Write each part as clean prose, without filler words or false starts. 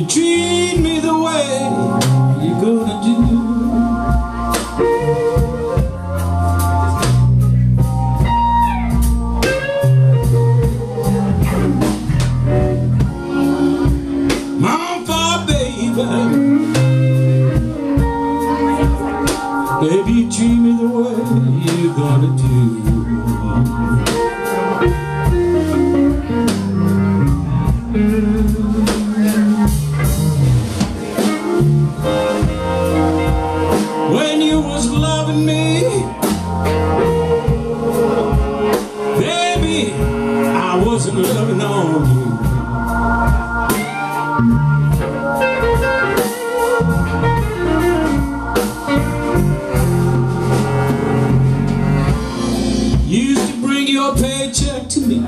you treat me the way you're gonna do. Mom, for baby, baby, you treat me the way you're gonna do. When you was loving me, baby, I wasn't loving on you. You used to bring your paycheck to me.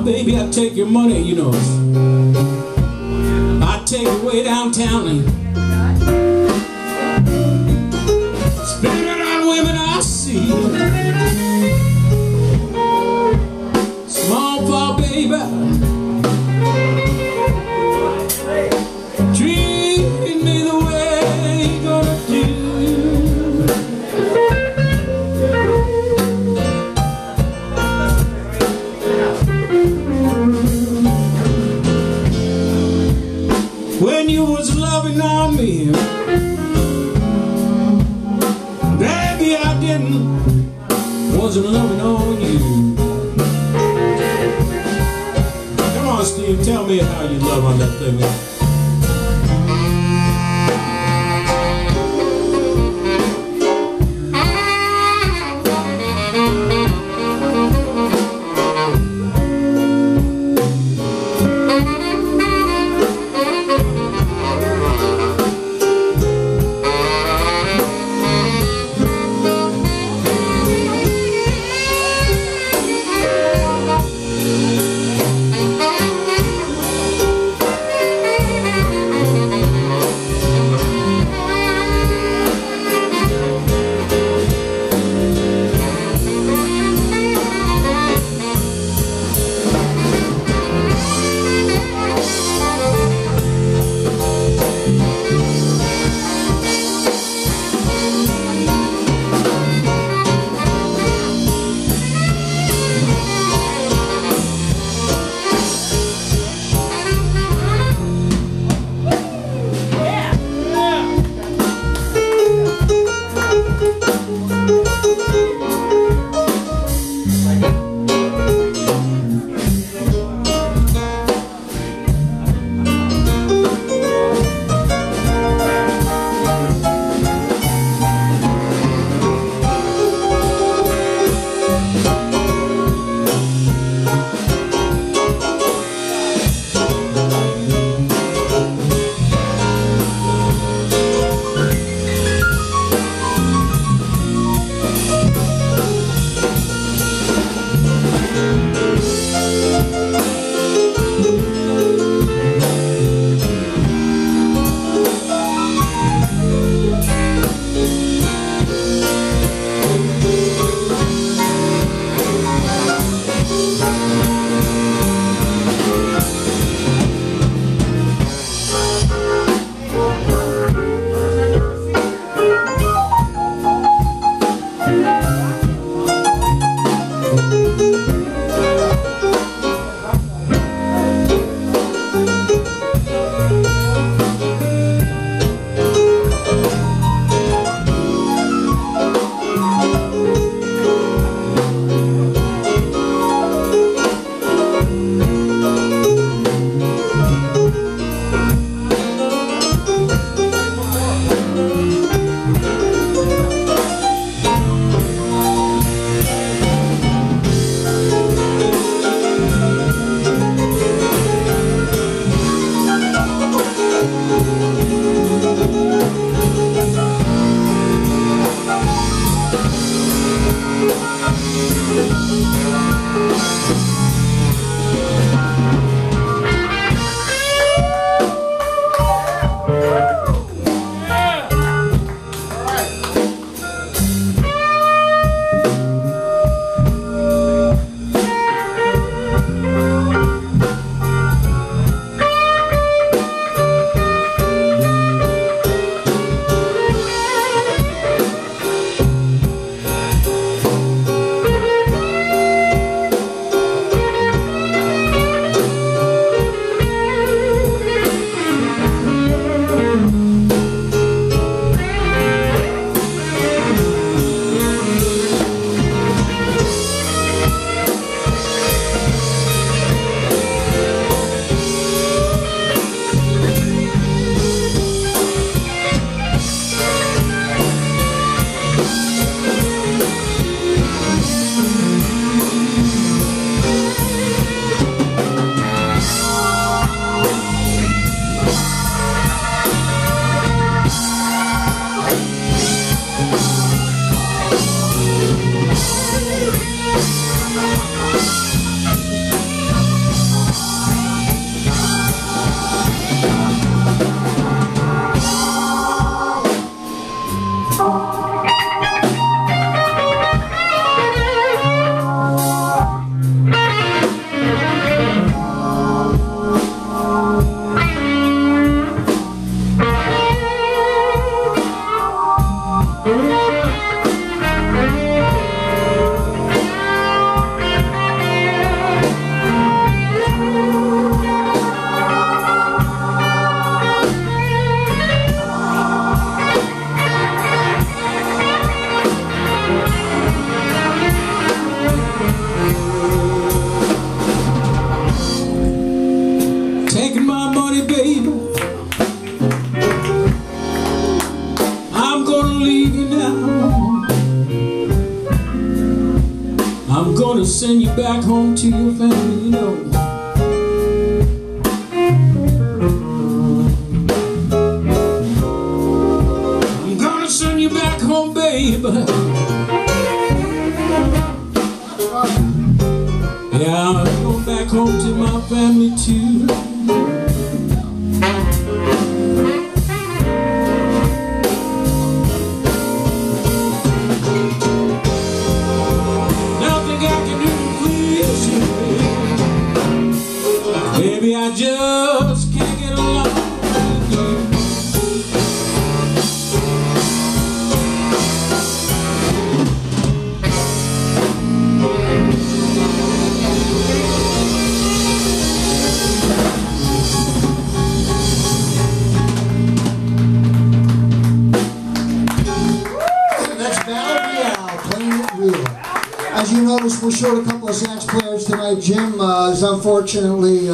Baby, I take your money, you know. I take it way downtown and spend it on women I see. Small for baby, treat me the way you're gonna do. When you was loving on me, baby, I wasn't loving on you. Come on, Steve, tell me how you love on that thing. Taking my money, baby, I'm gonna leave you now. I'm gonna send you back home to your family, you know. I'm gonna send you back home, baby. Yeah, I'm going back home to my family too. Nothing I can do to please you, baby. Baby, I just can't get along with you. As you notice, we're short a couple of sax players tonight. Jim is unfortunately